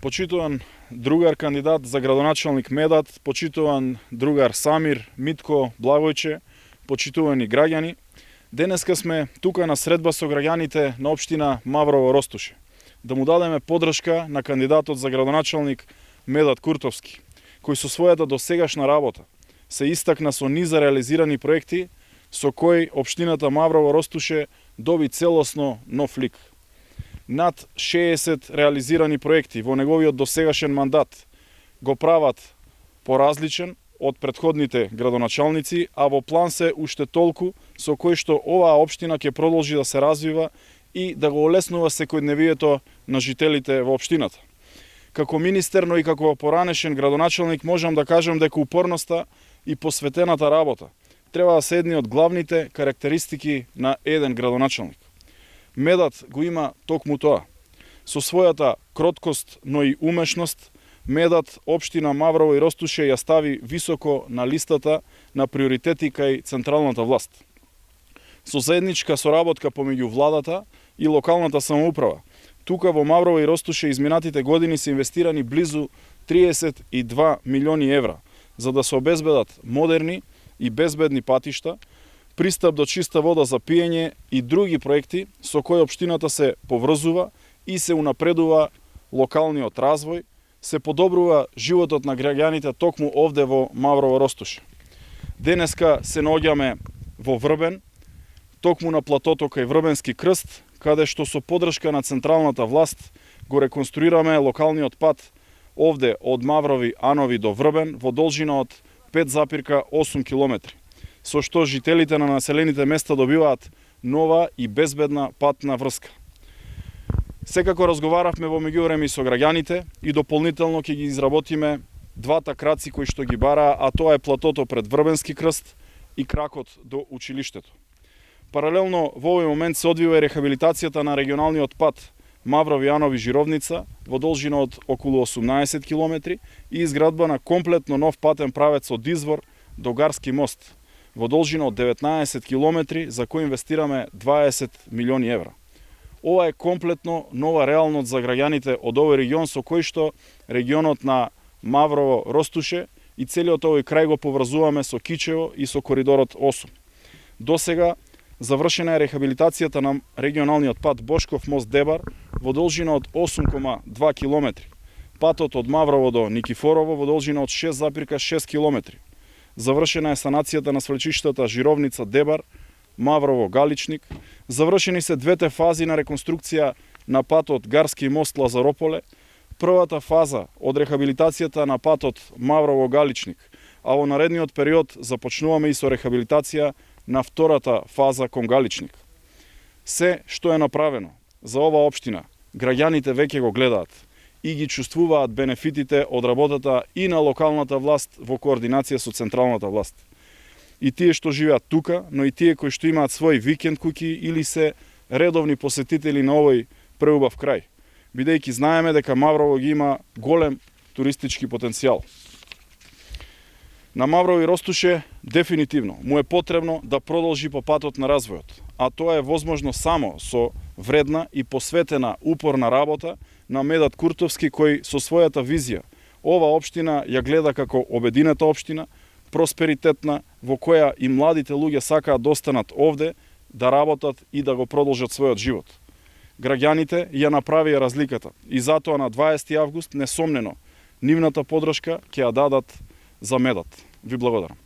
Почитуван другар кандидат за градоначалник Медат, почитуван другар Самир, Митко, Благојче, почитувани граѓани. Денеска сме тука на средба со граѓаните на општина Маврово Ростуше, да му дадеме подршка на кандидатот за градоначалник Медат Куртовски, кој со својата досегашна работа се истакна со низа реализирани проекти, со кој општината Маврово Ростуше доби целосно нов лик. Над 60 реализирани проекти во неговиот досегашен мандат го прават поразличен од претходните градоначалници, а во план се уште толку со кој што оваа општина ќе продолжи да се развива и да го олеснува секојдневието на жителите во општината. Како министер, но и како поранешен градоначалник можам да кажам дека упорноста и посветената работа треба да се едни од главните карактеристики на еден градоначалник. Медат го има токму тоа. Со својата кроткост, но и умешност, Медат општина Маврово и Ростуше ја стави високо на листата на приоритети кај централната власт. Со заедничка соработка помеѓу владата и локалната самоуправа, тука во Маврово и Ростуше изминатите години се инвестирани близу 32 милиони евра за да се обезбедат модерни и безбедни патишта, пристап до чиста вода за пиење и други проекти со кои општината се поврзува и се унапредува локалниот развој, се подобрува животот на граѓаните токму овде во Маврово Ростуше. Денеска се наоѓаме во Врбен, токму на платото кај Врбенски крст, каде што со подршка на централната власт го реконструираме локалниот пат овде од Маврови Анови до Врбен во должина од 5,8 километри, со што жителите на населените места добиваат нова и безбедна патна врска. Секако разговаравме во меѓувреме со граѓаните и дополнително ќе ги изработиме двата краци кои што ги бараа, а тоа е платото пред Врбенски крст и кракот до училиштето. Паралелно во овој момент се одвива и рехабилитацијата на регионалниот пат Маврови Анови Жировница во должина од околу 18 километри и изградба на комплетно нов патен правец од извор до Гарски мост во должина од 19 километри за кој инвестираме 20 милиони евра. Ова е комплетно нова реалност за граѓаните од овој регион со кој што регионот на Маврово Ростуше и целиот овој крај го поврзуваме со Кичево и со коридорот 8. Досега завршена е рехабилитацијата на регионалниот пат Бошков мост Дебар во должина од 8,2 километри, патот од Маврово до Никифорово во должина од 6,6 километри. Завршена е санацијата на свлечиштата Жировница Дебар, Маврово Галичник, завршени се двете фази на реконструкција на патот Гарски мост Лазарополе, првата фаза од рехабилитацијата на патот Маврово Галичник, а во наредниот период започнуваме и со рехабилитација на втората фаза кон Галичник. Се што е направено за оваа општина, граѓаните веќе го гледаат и ги чувствуваат бенефитите од работата и на локалната власт во координација со централната власт. И тие што живеат тука, но и тие кои што имаат своји викенд куќи или се редовни посетители на овој преубав крај, бидејќи знаеме дека Маврово ги има голем туристички потенцијал. На Маврово и Ростуше дефинитивно му е потребно да продолжи по патот на развојот, а тоа е возможно само со вредна и посветена упорна работа на Медат Куртовски, кој со својата визија ова општина ја гледа како обединета општина, просперитетна, во која и младите луѓе сакаат да останат овде, да работат и да го продолжат својот живот. Граѓаните ја направија разликата и затоа на 20 август несомнено нивната подршка ќе ја дадат за Медат. Ви благодарам.